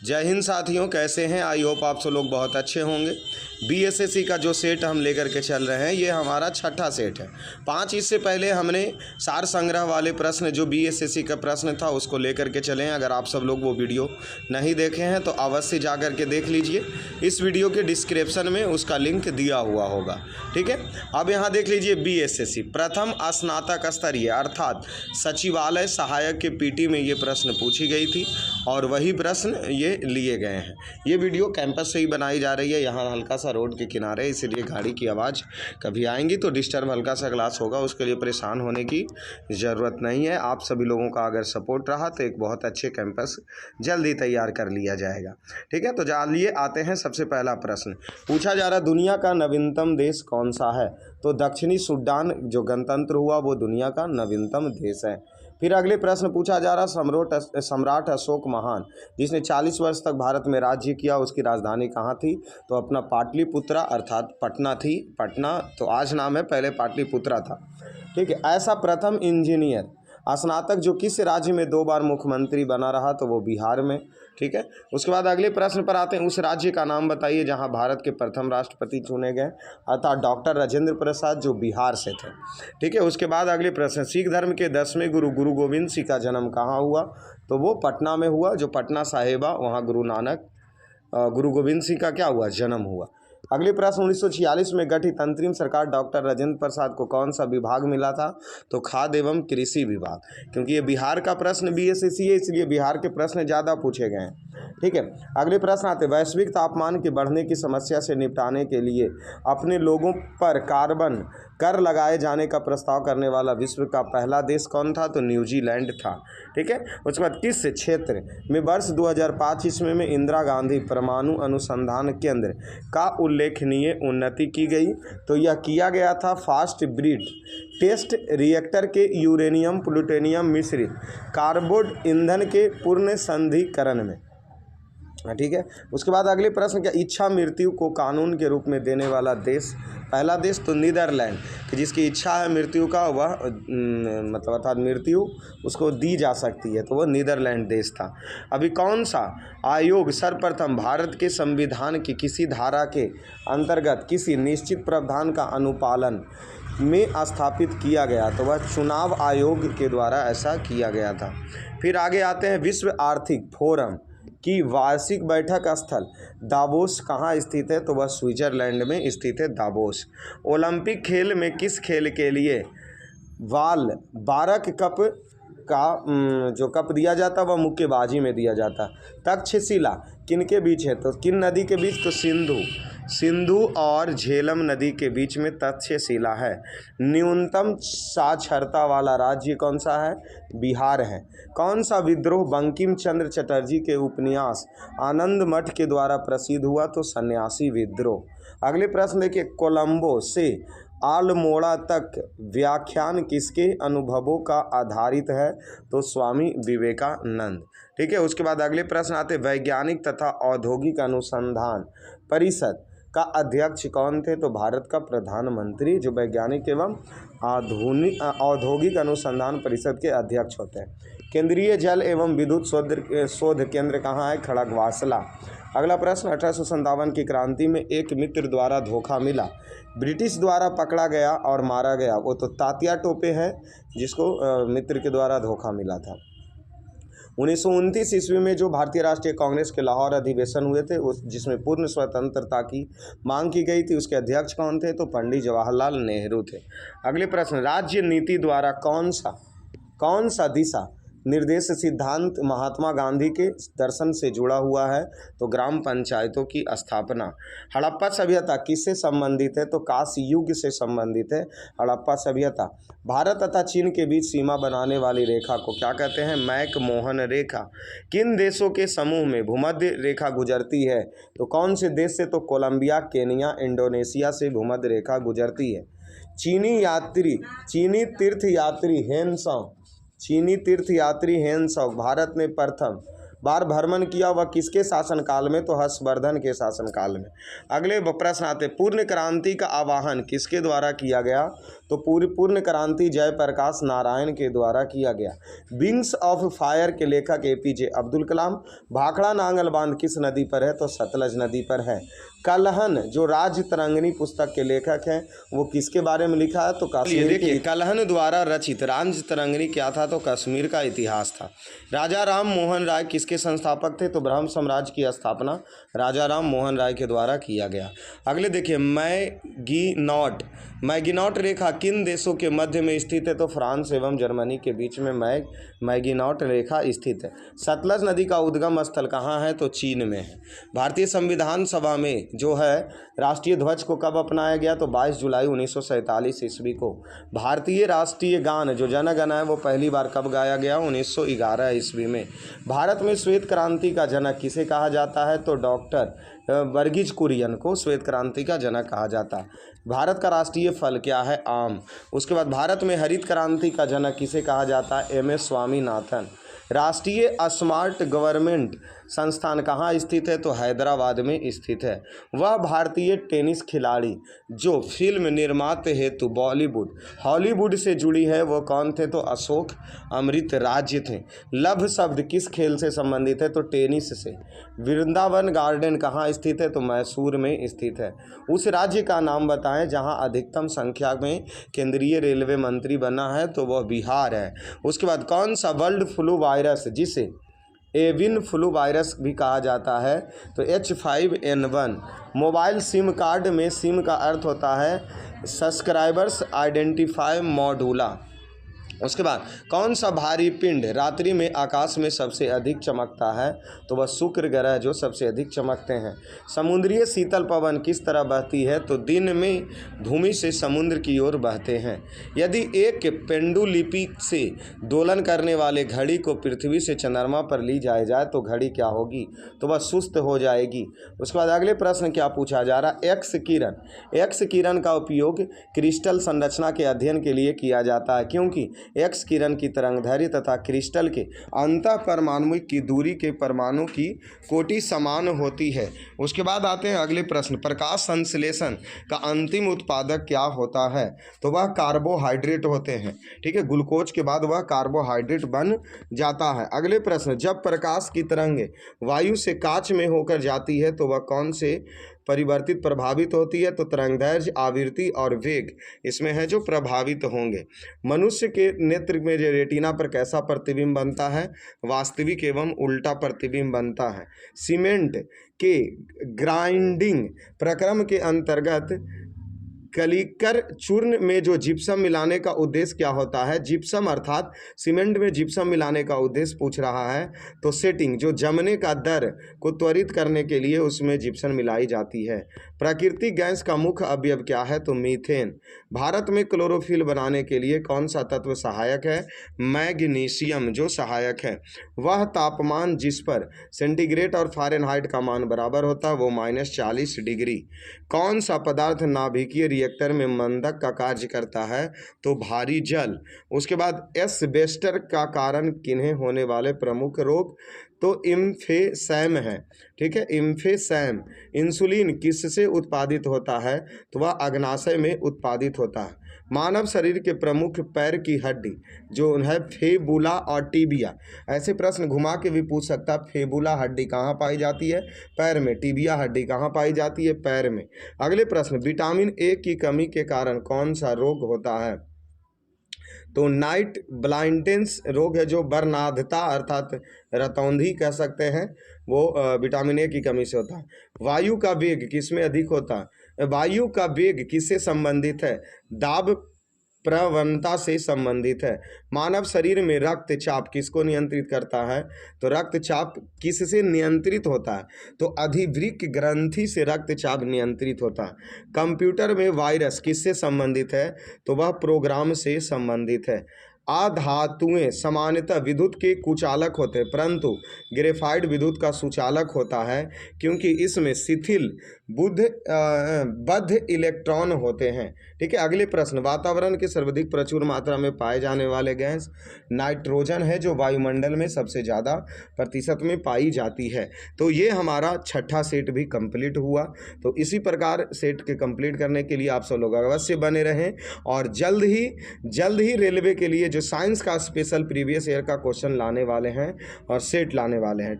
जय हिंद साथियों, कैसे हैं? आई होप आप सब लोग बहुत अच्छे होंगे। बीएसएससी का जो सेट हम लेकर के चल रहे हैं ये हमारा छठा सेट है। 5 इससे पहले हमने सार संग्रह वाले प्रश्न जो बीएसएससी का प्रश्न था उसको लेकर के चले हैं। अगर आप सब लोग वो वीडियो नहीं देखे हैं तो अवश्य जा कर के देख लीजिए। इस वीडियो के डिस्क्रिप्शन में उसका लिंक दिया हुआ होगा, ठीक है। अब यहाँ देख लीजिए, बीएसएससी प्रथम स्नातक स्तरीय अर्थात सचिवालय सहायक के पीटी में ये प्रश्न पूछी गई थी और वही प्रश्न ये लिए गए हैं। ये वीडियो कैंपस से ही बनाई जा रही है। यहाँ हल्का सा रोड के किनारे, इसलिए गाड़ी की आवाज़ कभी आएंगी तो डिस्टर्ब हल्का सा क्लास होगा, उसके लिए परेशान होने की ज़रूरत नहीं है। आप सभी लोगों का अगर सपोर्ट रहा तो एक बहुत अच्छे कैंपस जल्दी तैयार कर लिया जाएगा, ठीक है। तो चलिए आते हैं। सबसे पहला प्रश्न पूछा जा रहा, दुनिया का नवीनतम देश कौन सा है? तो दक्षिणी सूडान जो गणतंत्र हुआ वो दुनिया का नवीनतम देश है। फिर अगले प्रश्न पूछा जा रहा, सम्राट अशोक महान जिसने 40 वर्ष तक भारत में राज्य किया, उसकी राजधानी कहाँ थी? तो अपना पाटलिपुत्रा अर्थात पटना थी। पटना तो आज नाम है, पहले पाटलिपुत्रा था, ठीक है। ऐसा प्रथम इंजीनियर स्नातक जो किस राज्य में 2 बार मुख्यमंत्री बना रहा? तो वो बिहार में, ठीक है। उसके बाद अगले प्रश्न पर आते हैं, उस राज्य का नाम बताइए जहां भारत के प्रथम राष्ट्रपति चुने गए, अर्थात डॉक्टर राजेंद्र प्रसाद जो बिहार से थे, ठीक है। उसके बाद अगले प्रश्न, सिख धर्म के 10वें गुरु गुरु गोविंद सिंह का जन्म कहाँ हुआ? तो वो पटना में हुआ, जो पटना साहिबा, वहाँ गुरु गोविंद सिंह का क्या हुआ? जन्म हुआ। अगले प्रश्न, 1946 में गठित अंतरिम सरकार डॉक्टर राजेंद्र प्रसाद को कौन सा विभाग मिला था? तो खाद्य एवं कृषि विभाग, क्योंकि ये बिहार का प्रश्न बीएसएससी है, इसलिए बिहार के प्रश्न ज़्यादा पूछे गए हैं, ठीक है। अगले प्रश्न आते, वैश्विक तापमान के बढ़ने की समस्या से निपटाने के लिए अपने लोगों पर कार्बन कर लगाए जाने का प्रस्ताव करने वाला विश्व का पहला देश कौन था? तो न्यूजीलैंड था, ठीक है। उसके बाद किस क्षेत्र में वर्ष 2005 ईस्वी में इंदिरा गांधी परमाणु अनुसंधान केंद्र का उल्लेखनीय उन्नति की गई? तो यह किया गया था फास्ट ब्रीड टेस्ट रिएक्टर के यूरेनियम प्लूटोनियम मिश्रित कार्बोड ईंधन के पूर्ण संधिकरण में, ठीक है। उसके बाद अगले प्रश्न, क्या इच्छा मृत्यु को कानून के रूप में देने वाला देश पहला देश? तो नीदरलैंड, कि जिसकी इच्छा है मृत्यु का वह मतलब अर्थात मृत्यु उसको दी जा सकती है, तो वह नीदरलैंड देश था। अभी कौन सा आयोग सर्वप्रथम भारत के संविधान की किसी धारा के अंतर्गत किसी निश्चित प्रावधान का अनुपालन में स्थापित किया गया? तो वह चुनाव आयोग के द्वारा ऐसा किया गया था। फिर आगे आते हैं, विश्व आर्थिक फोरम की वार्षिक बैठक स्थल दावोस कहाँ स्थित है? तो वह स्विट्जरलैंड में स्थित है, दावोस। ओलंपिक खेल में किस खेल के लिए बारक कप का जो कप दिया जाता है वह मुक्केबाजी में दिया जाता है। तक्षशिला किनके बीच है? तो किन नदी के बीच? तो सिंधु और झेलम नदी के बीच में तक्षशिला है। न्यूनतम साक्षरता वाला राज्य कौन सा है? बिहार है। कौन सा विद्रोह बंकिम चंद्र चटर्जी के उपन्यास आनंद मठ के द्वारा प्रसिद्ध हुआ? तो सन्यासी विद्रोह। अगले प्रश्न देखिए, कोलंबो से अल्मोड़ा तक व्याख्यान किसके अनुभवों का आधारित है? तो स्वामी विवेकानंद, ठीक है। उसके बाद अगले प्रश्न आते, वैज्ञानिक तथा औद्योगिक अनुसंधान परिषद का अध्यक्ष कौन थे? तो भारत का प्रधानमंत्री जो वैज्ञानिक एवं औद्योगिक अनुसंधान परिषद के अध्यक्ष होते हैं। केंद्रीय जल एवं विद्युत शोध केंद्र कहाँ है? खड़गवासला। अगला प्रश्न, 1857 की क्रांति में एक मित्र द्वारा धोखा मिला, ब्रिटिश द्वारा पकड़ा गया और मारा गया, वो तो तात्या टोपे है जिसको मित्र के द्वारा धोखा मिला था। 1929 ईस्वी में जो भारतीय राष्ट्रीय कांग्रेस के लाहौर अधिवेशन हुए थे उस जिसमें पूर्ण स्वतंत्रता की मांग की गई थी, उसके अध्यक्ष कौन थे? तो पंडित जवाहरलाल नेहरू थे। अगले प्रश्न, राज्य नीति द्वारा कौन सा दिशा निर्देश सिद्धांत महात्मा गांधी के दर्शन से जुड़ा हुआ है? तो ग्राम पंचायतों की स्थापना। हड़प्पा सभ्यता किससे संबंधित है? तो कांस्य युग से संबंधित है हड़प्पा सभ्यता। भारत तथा चीन के बीच सीमा बनाने वाली रेखा को क्या कहते हैं? मैक-मोहन रेखा। किन देशों के समूह में भूमध्य रेखा गुजरती है? तो कौन से देश से? तो कोलंबिया, केनिया, इंडोनेशिया से भूमध्य रेखा गुजरती है। चीनी तीर्थयात्री हेन सांग भारत में प्रथम बार भ्रमण किया वह किसके शासनकाल में, तो हर्षवर्धन के शासनकाल में। अगले प्रश्न आते, पूर्ण क्रांति का आह्वान किसके द्वारा किया गया, तो पूर्ण क्रांति जयप्रकाश नारायण के द्वारा किया गया। विंग्स ऑफ फायर के लेखक एपीजे अब्दुल कलाम। भाखड़ा नांगल बांध किस नदी पर है, तो सतलज नदी पर है। कलहन जो राजतरंगिणी पुस्तक के लेखक हैं वो किसके बारे में लिखा है, तो कश्मीर। देखिए कलहन द्वारा रचित राजतरंगिणी क्या था, तो कश्मीर का इतिहास था। राजा राम मोहन राय किसके संस्थापक थे, तो ब्रह्म साम्राज्य की स्थापना राजा राम मोहन राय के द्वारा किया गया। अगले देखिए मैगिनॉट रेखा किन देशों के मध्य में स्थित है, तो फ्रांस एवं जर्मनी के बीच में मैगिनॉट रेखा स्थित है। सतलज नदी का उद्गम स्थल कहाँ है, तो चीन में है। भारतीय संविधान सभा में जो है राष्ट्रीय ध्वज को कब अपनाया गया, तो 22 जुलाई 1947 ईस्वी को। भारतीय राष्ट्रीय गान जो जन गण है वो पहली बार कब गाया गया, 1911 ईस्वी में। भारत में श्वेत क्रांति का जनक किसे कहा जाता है, तो डॉक्टर वर्गीज कुरियन को श्वेत क्रांति का जनक कहा जाता है। भारत का राष्ट्रीय फल क्या है, आम। उसके बाद भारत में हरित क्रांति का जनक किसे कहा जाता है, एम.एस. स्वामीनाथन। राष्ट्रीय स्मार्ट गवर्नमेंट संस्थान कहाँ स्थित है, तो हैदराबाद में स्थित है। वह भारतीय टेनिस खिलाड़ी जो फिल्म निर्माते हेतु बॉलीवुड हॉलीवुड से जुड़ी है वो कौन थे, तो अशोक अमृत राज्य थे। लव शब्द किस खेल से संबंधित है, तो टेनिस से। वृंदावन गार्डन कहाँ स्थित है, तो मैसूर में स्थित है। उस राज्य का नाम बताएं जहां अधिकतम संख्या में केंद्रीय रेलवे मंत्री बना है, तो वह बिहार है। उसके बाद कौन सा वर्ल्ड फ्लू वायरस जिसे एविन फ्लू वायरस भी कहा जाता है, तो H5N1। मोबाइल सिम कार्ड में सिम का अर्थ होता है सब्सक्राइबर्स आइडेंटिफाई मॉड्यूला। उसके बाद कौन सा भारी पिंड रात्रि में आकाश में सबसे अधिक चमकता है, तो वह शुक्र ग्रह जो सबसे अधिक चमकते हैं। समुद्रीय शीतल पवन किस तरह बहती है, तो दिन में भूमि से समुद्र की ओर बहते हैं। यदि एक पेंडुलिपि से दोलन करने वाले घड़ी को पृथ्वी से चंद्रमा पर ली जाए तो घड़ी क्या होगी, तो वह सुस्त हो जाएगी। उसके बाद अगले प्रश्न क्या पूछा जा रहा है, एक्स किरण का उपयोग क्रिस्टल संरचना के अध्ययन के लिए किया जाता है, क्योंकि एक्स किरण की तरंगदैर्घ्य तथा क्रिस्टल के अंतः परमाणुक की दूरी के परमाणु की कोटि समान होती है। उसके बाद आते हैं अगले प्रश्न, प्रकाश संश्लेषण का अंतिम उत्पादक क्या होता है, तो वह कार्बोहाइड्रेट होते हैं। ठीक है, ग्लूकोज के बाद वह कार्बोहाइड्रेट बन जाता है। अगले प्रश्न, जब प्रकाश की तरंगे वायु से कांच में होकर जाती है तो वह कौन से परिवर्तित प्रभावित होती है, तो तरंगदैर्घ्य, आवृत्ति और वेग इसमें है जो प्रभावित होंगे। मनुष्य के नेत्र में जो रेटिना पर कैसा प्रतिबिंब बनता है, वास्तविक एवं उल्टा प्रतिबिंब बनता है। सीमेंट के ग्राइंडिंग प्रक्रम के अंतर्गत कलिकर चूर्ण में जो जिप्सम मिलाने का उद्देश्य क्या होता है, जिप्सम अर्थात सीमेंट में जिप्सम मिलाने का उद्देश्य पूछ रहा है, तो सेटिंग जो जमने का दर को त्वरित करने के लिए उसमें जिप्सम मिलाई जाती है। प्राकृतिक गैस का मुख्य अवयव क्या है, तो मीथेन। भारत में क्लोरोफिल बनाने के लिए कौन सा तत्व सहायक है, मैग्नीशियम जो सहायक है। वह तापमान जिस पर सेंटीग्रेड और फ़ारेनहाइट का मान बराबर होता है वो -40 डिग्री। कौन सा पदार्थ नाभिकीय रिएक्टर में मंदक का कार्य करता है, तो भारी जल। उसके बाद एस्बेस्टर का कारण किन्हें होने वाले प्रमुख रोग, तो इम्फेसैम है। ठीक है, इम्फेसैम। इंसुलिन किससे उत्पादित होता है, तो वह अग्नाशय में उत्पादित होता है। मानव शरीर के प्रमुख पैर की हड्डी जो है फेबुला और टिबिया। ऐसे प्रश्न घुमा के भी पूछ सकता है, फेबुला हड्डी कहाँ पाई जाती है, पैर में। टिबिया हड्डी कहाँ पाई जाती है, पैर में। अगले प्रश्न, विटामिन ए की कमी के कारण कौन सा रोग होता है, तो नाइट ब्लाइंडेंस रोग है जो बर्नाधता अर्थात रतौंधी कह सकते हैं, वो विटामिन ए की कमी से होता है। वायु का वेग किसमें अधिक होता है, वायु का वेग किससे संबंधित है, दाब प्रवणता से संबंधित है। मानव शरीर में रक्तचाप किसको नियंत्रित करता है, तो रक्तचाप किससे नियंत्रित होता है, तो अधिवृक्क ग्रंथि से रक्तचाप नियंत्रित होता है। कंप्यूटर में वायरस किससे संबंधित है, तो वह प्रोग्राम से संबंधित है। अधातुएं सामान्यतः विद्युत के कुचालक होते हैं, परंतु ग्रेफाइट विद्युत का सुचालक होता है क्योंकि इसमें शिथिल बद्ध इलेक्ट्रॉन होते हैं। ठीक है, अगले प्रश्न, वातावरण के सर्वाधिक प्रचुर मात्रा में पाए जाने वाले गैस नाइट्रोजन है, जो वायुमंडल में सबसे ज़्यादा प्रतिशत में पाई जाती है। तो ये हमारा छठा सेट भी कंप्लीट हुआ। तो इसी प्रकार सेट के कंप्लीट करने के लिए आप सब लोग अवश्य बने रहें, और जल्द ही रेलवे के लिए जो साइंस का स्पेशल प्रीवियस ईयर का क्वेश्चन लाने वाले हैं और सेट लाने वाले हैं।